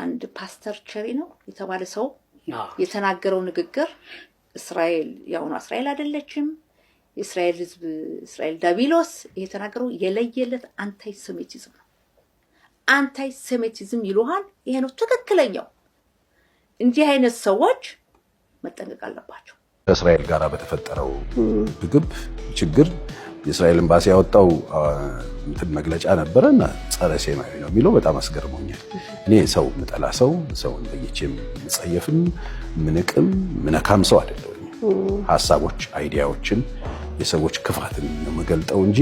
አንድ ፓስተር ቸሪ ነው የተባለ ሰው የተናገረው ንግግር እስራኤል ያው ነው እስራኤል አይደለችም እስራኤል ህዝብ እስራኤል ዳቢሎስ የተናገረው የለየለት አንታይ ሴሚቲዝም ነው አንታይ ሴሚቲዝም ይሉሃል ይሄ ነው ትክክለኛው እንዲህ አይነት ሰዎች መጠንቀቅ አለባቸው ከእስራኤል ጋር በተፈጠረው ግብ ችግር የእስራኤል ኤምባሲ ያወጣው እንትን መግለጫ ነበርና ጸረ ሴማዊ ነው የሚለው በጣም አስገርሞኛል እኔ ሰው መጠላ ሰው ለየቼም መጸየፍም ምንቅም ምነካም ሰው አይደለም ሐሳቦች አይዲያዎችን የሰዎች ክፋትን ነው መገልጠው እንጂ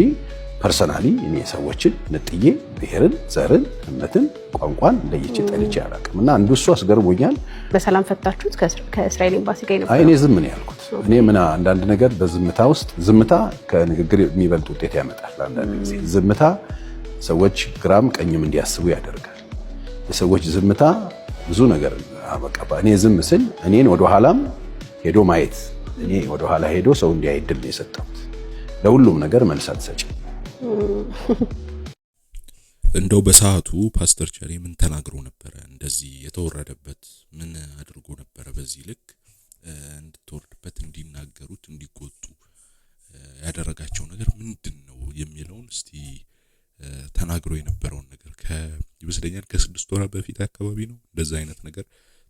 ፐርሰናሊ እኔ ሰዎችን ነጥዬ ብሔርን ዘርን እምነትን ቋንቋን ለየቼ ጠልቼ አላውቅምና አንዱ እሱ አስገርሞኛል በሰላም ፈታችሁት ከእስራኤል ኤምባሲ ጋር ነበር እኔ ዝም ነው ያልኩት እኔ ምን አንዳንድ ነገር በዝምታ ውስጥ ዝምታ ከንግግር የሚበልጥ ውጤት ያመጣል አንዳንድ ጊዜ ዝምታ ሰዎች ግራም ቀኝም እንዲያስቡ ያደርጋል የሰዎች ዝምታ ብዙ ነገር አበቃ እኔ ዝም ስል እኔን ወደ ኋላም ሄዶ ማየት እኔ ወደ ኋላ ሄዶ ሰው እንዲያይድል ነው የሰጠሁት ለሁሉም ነገር መልስ አትሰጪ እንደው በሰዓቱ ፓስተር ቸሪ ምን ተናግሮ ነበር እንደዚህ የተወረደበት ምን አድርጎ ነበር በዚህ ልክ እንድትወርድበት እንዲናገሩት እንዲቆጡ ያደረጋቸው ነገር ምንድነው የሚለውን እስቲ ተናግሮ የነበረውን ነገር ይመስለኛል ከ6 ወራት በፊት አካባቢ ነው እንደዛ አይነት ነገር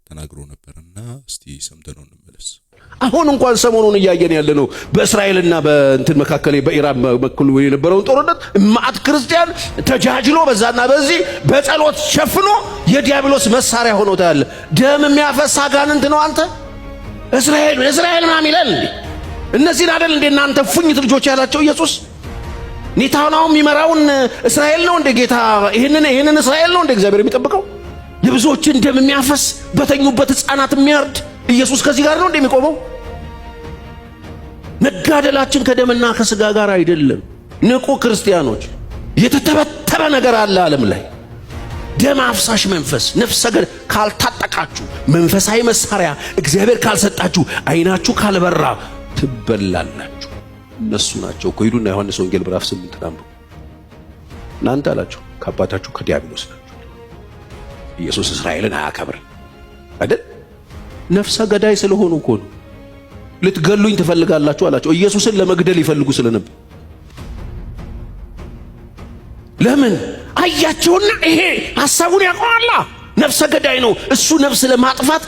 ተናግሮ ነበርና እስቲ ሰምተነው እንመለስ አሁን እንኳን ሰሞኑን ያያየን ያለነው በእስራኤልና በእንትን መካከለ በኢራን በኩል የነበረውን ጦርነት ማዕት ክርስቲያን ተጃጅሎ በዛና በዚህ በጸሎት ሸፍኖ የዲያብሎስ መሳሪያ ሆኖ ታያለ ደም የሚያፈሳ ጋንንት ነው አንተ እስራኤል ማን ይላል እነዚህን አይደል እንደናንተ ፉኝት ልጆች ያላቸው ኢየሱስ ኔታናው የሚመራውን እስራኤል ነው እንደ ጌታ ይሄንን እስራኤል ነው እንደ እግዚአብሔር የሚጠብቀው የብዙዎችን ደም የሚያፈስ በተኙበት ህፃናት የሚያርድ ኢየሱስ ከዚህ ጋር ነው እንደሚቆመው መጋደላችን ከደምና ከስጋ ጋር አይደለም ንቁ ክርስቲያኖች የተተበተበ ነገር አለ ዓለም ላይ ደም አፍሳሽ መንፈስ ነፍሰ ገዳይ ካልታጠቃችሁ መንፈሳዊ መሳሪያ እግዚአብሔር ካልሰጣችሁ አይናችሁ ካልበራ ትበላላችሁ እነሱ ናቸው ኮይዱና ዮሐንስ ወንጌል ምዕራፍ 8 ታንቡ እናንተ አላችሁ ከአባታችሁ ከዲያብሎስ ናችሁ ኢየሱስ እስራኤልን አያከብር አይደል ነፍሰ ገዳይ ስለሆኑ እኮ ነው ልትገሉኝ ትፈልጋላችሁ አላቸው ኢየሱስን ለመግደል ይፈልጉ ስለነበር ለምን አያቸውና ይሄ ሐሳቡን ያቆማላ ነፍሰ ገዳይ ነው እሱ ነፍስ ለማጥፋት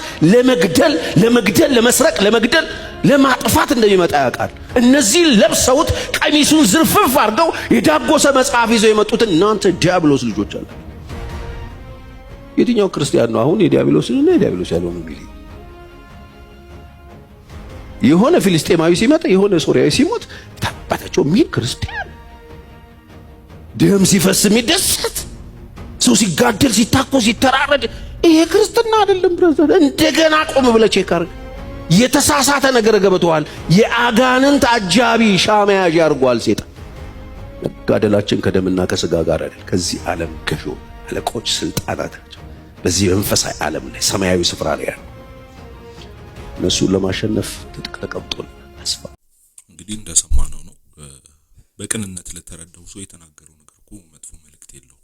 ለመግደል ለመስረቅ ለመግደል ለማጥፋት እንደሚመጣ ያውቃል እነዚህ ለብሰውት ቀሚሱን ዝርፍፍ አድርገው የዳጎሰ መጽሐፍ ይዘው የመጡት እናንተ ዲያብሎስ ልጆች አለ የትኛው ክርስቲያን ነው አሁን የዲያብሎስና የዲያብሎስ ያለውን እንግዲህ የሆነ ፍልስጤማዊ ሲመጣ የሆነ ሶሪያዊ ሲሞት ታባታቸው ምን ክርስቲያን ደም ሲፈስ የሚደሰት ሰው ሲጋደል ሲታኮስ ሲተራረድ ይሄ ክርስትና አይደለም ብራዘር እንደገና ቆም ብለ ቼክ አድርግ የተሳሳተ ነገር ገብቷል የአጋንንት አጃቢ ሻማያጅ ያርጓል ሰይጣን መጋደላችን ከደምና ከስጋ ጋር አይደል ከዚህ ዓለም ገዦ አለቆች ስልጣናት በዚህ መንፈሳዊ ዓለም ላይ ሰማያዊ ስፍራ ላይ ያለው እነሱን ለማሸነፍ ተቀምጧል ተስፋ እንግዲህ እንደሰማነው ነው በቅንነት ለተረዳው ሰው የተናገረው ነገር እኮ መጥፎ መልእክት የለው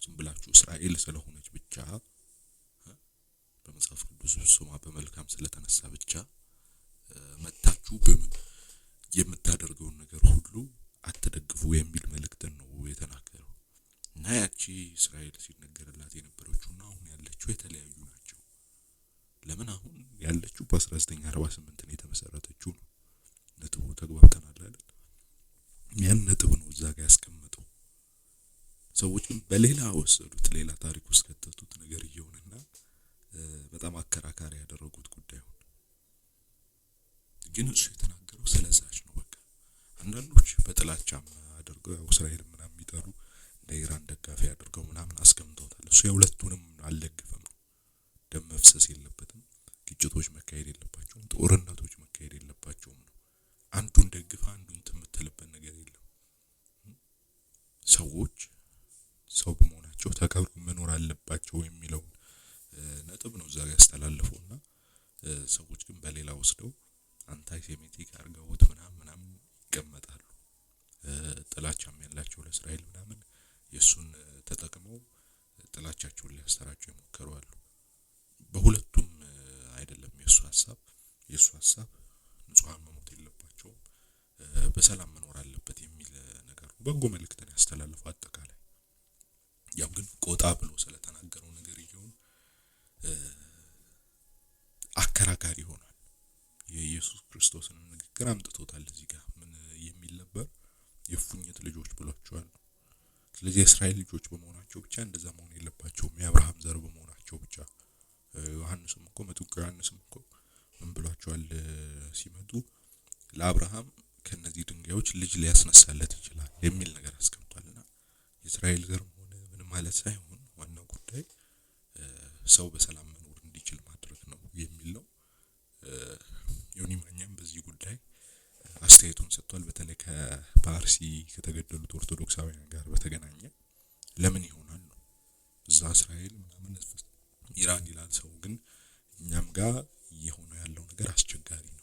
ዝም ብላችሁ እስራኤል ስለሆነች ብቻ በመጽሐፍ ቅዱስ ስሟ በመልካም ስለተነሳ ብቻ መታችሁ የምታደርገውን ነገር ሁሉ አትደግፉ የሚል መልእክት ነው የተናገረው እና ያቺ እስራኤል ሲነገርላት የነበረችውና አሁን ያለችው የተለያዩ ናቸው ለምን አሁን ያለችው በ1948 ነው የተመሰረተችው ነው ነጥቡ ተግባብተናል አይደል ያን ነጥብ ነው እዛ ጋር ያስቀመጠው ሰዎች በሌላ ወሰዱት ሌላ ታሪክ ውስጥ ከተቱት ነገር ይየውንና በጣም አከራካሪ ያደረጉት ጉዳይ ሆነ ግን እሱ የተናገረው ስለዛች ነው በቃ አንዳንዶች በጥላቻም አድርገው እስራኤል ምናምን የሚጠሩ ለኢራን ደጋፊ አድርገው ምናምን አስቀምጠውታል እሱ የሁለቱንም አልደግፈም ነው ደም መፍሰስ የለበትም ግጭቶች መካሄድ የለባቸውም ጦርነቶች መካሄድ የለባቸውም ነው አንዱን ደግፋ አንዱን ትምትልበት ነገር የለም ሰዎች ሰው በመሆናቸው ተከብረው መኖር አለባቸው የሚለው ነጥብ ነው እዛ ጋር ያስተላልፈውና ሰዎች ግን በሌላ ወስደው አንታይ ሴሚቲክ አርገውት ምናምን ይቀመጣሉ ጥላቻም ያላቸው ለእስራኤል ምናምን የሱን ተጠቅመው ጥላቻቸውን ሊያስተራጩ ይሞክራሉ የሱ ሐሳብ ንጹሃን መሞት የለባቸውም በሰላም መኖር አለበት የሚል ነገር ነው። በጎ መልእክትን ያስተላልፈው አጠቃላይ ያው ግን ቆጣ ብሎ ስለተናገረው ነገር ይሁን አከራካሪ ሆኗል። የኢየሱስ ክርስቶስን ንግግር አምጥቶታል እዚህ ጋር ምን የሚል ነበር? የፉኝት ልጆች ብሏቸዋል። ስለዚህ የእስራኤል ልጆች በመሆናቸው ብቻ እንደዛ መሆን የለባቸውም የአብርሃም ዘር በመሆናቸው ብቻ። ዮሐንስም እኮ መጥምቁ ዮሐንስም እኮ ምን ብሏቸዋል ሲመጡ ለአብርሃም ከነዚህ ድንጋዮች ልጅ ሊያስነሳለት ይችላል የሚል ነገር አስቀምጧልና የእስራኤል ዘር ሆነ ምን ማለት ሳይሆን ዋናው ጉዳይ ሰው በሰላም መኖር እንዲችል ማድረግ ነው የሚል ነው። ዮኒ ማኛም በዚህ ጉዳይ አስተያየቱን ሰጥቷል። በተለይ ከፓርሲ ከተገደሉት ኦርቶዶክሳውያን ጋር በተገናኘ ለምን ይሆናል ነው እዛ እስራኤል ምናምን ኢራን ይላል ሰው ግን እኛም ጋር የሆነ ያለው ነገር አስቸጋሪ ነው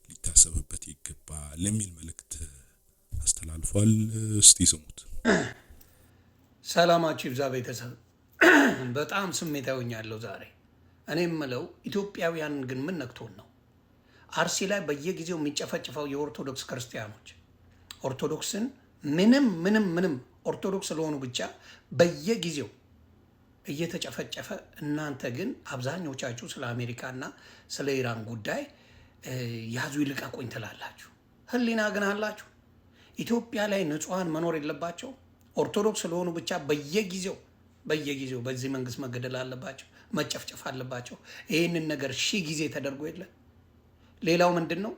ሊታሰብበት ይገባል ለሚል መልእክት አስተላልፏል። እስቲ ስሙት። ሰላማችሁ ይብዛ ቤተሰብ። በጣም ስሜታዊ ሆኛለሁ ዛሬ። እኔ የምለው ኢትዮጵያውያን ግን ምን ነክቶን ነው? አርሲ ላይ በየጊዜው የሚጨፈጭፈው የኦርቶዶክስ ክርስቲያኖች ኦርቶዶክስን ምንም ኦርቶዶክስ ስለሆኑ ብቻ በየጊዜው እየተጨፈጨፈ እናንተ ግን አብዛኞቻችሁ ስለ አሜሪካና ስለ ኢራን ጉዳይ ያዙ ይልቀቁኝ ትላላችሁ። ህሊና ግን አላችሁ? ኢትዮጵያ ላይ ንጹሃን መኖር የለባቸው? ኦርቶዶክስ ስለሆኑ ብቻ በየጊዜው በዚህ መንግስት መገደል አለባቸው፣ መጨፍጨፍ አለባቸው? ይህንን ነገር 1000 ጊዜ ተደርጎ የለ? ሌላው ምንድነው?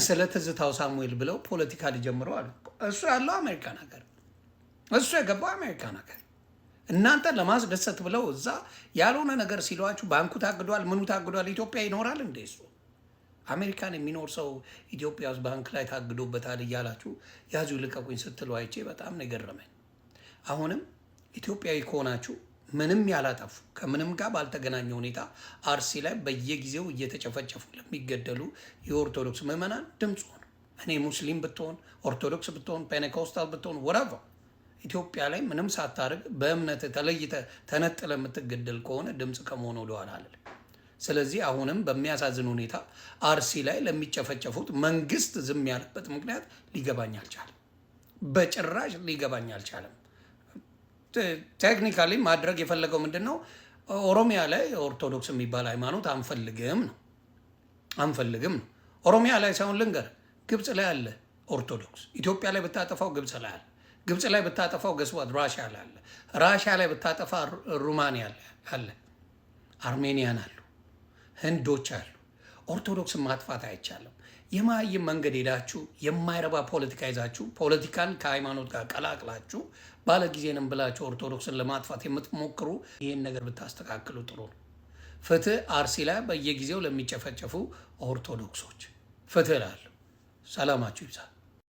ስለ ትዝታው ሳሙኤል ብለው ፖለቲካ ሊጀምረው አሉ። እሱ ያለው አሜሪካን ሀገር፣ እሱ የገባው አሜሪካን ሀገር። እናንተ ለማስደሰት ብለው እዛ ያልሆነ ነገር ሲሏችሁ ባንኩ ታግዷል፣ ምኑ ታግዷል። ኢትዮጵያ ይኖራል እንዴ? እሱ አሜሪካን የሚኖር ሰው ኢትዮጵያ ውስጥ ባንክ ላይ ታግዶበታል እያላችሁ ያዙ ልቀቁኝ ስትሉ አይቼ በጣም ነው የገረመኝ። አሁንም ኢትዮጵያዊ ከሆናችሁ ምንም ያላጠፉ ከምንም ጋር ባልተገናኘ ሁኔታ አርሲ ላይ በየጊዜው እየተጨፈጨፉ ለሚገደሉ የኦርቶዶክስ ምዕመናን ድምፅ ሆኑ። እኔ ሙስሊም ብትሆን ኦርቶዶክስ ብትሆን ፔኔኮስታል ብትሆን ወራቫ ኢትዮጵያ ላይ ምንም ሳታርግ በእምነት ተለይተ ተነጥለ የምትገደል ከሆነ ድምፅ ከመሆን ወደኋላ አለ። ስለዚህ አሁንም በሚያሳዝን ሁኔታ አርሲ ላይ ለሚጨፈጨፉት መንግስት ዝም ያለበት ምክንያት ሊገባኝ አልቻለም። በጭራሽ ሊገባኝ አልቻለም። ቴክኒካሊ ማድረግ የፈለገው ምንድነው? ኦሮሚያ ላይ ኦርቶዶክስ የሚባል ሃይማኖት አንፈልግም ነው። ኦሮሚያ ላይ ሳይሆን ልንገር፣ ግብጽ ላይ አለ ኦርቶዶክስ። ኢትዮጵያ ላይ ብታጠፋው ግብጽ ላይ አለ። ግብጽ ላይ ብታጠፋው ገስዋት ራሽያ ላይ አለ። ራሽያ ላይ ብታጠፋ ሩማኒያ አለ። አርሜኒያን አሉ፣ ህንዶች አሉ። ኦርቶዶክስን ማጥፋት አይቻልም። የማይም መንገድ ሄዳችሁ የማይረባ ፖለቲካ ይዛችሁ ፖለቲካን ከሃይማኖት ጋር ቀላቅላችሁ ባለጊዜንም ብላችሁ ኦርቶዶክስን ለማጥፋት የምትሞክሩ ይህን ነገር ብታስተካክሉ ጥሩ ነው። ፍትህ አርሲ ላይ በየጊዜው ለሚጨፈጨፉ ኦርቶዶክሶች ፍትህ እላለሁ። ሰላማችሁ ይብዛ።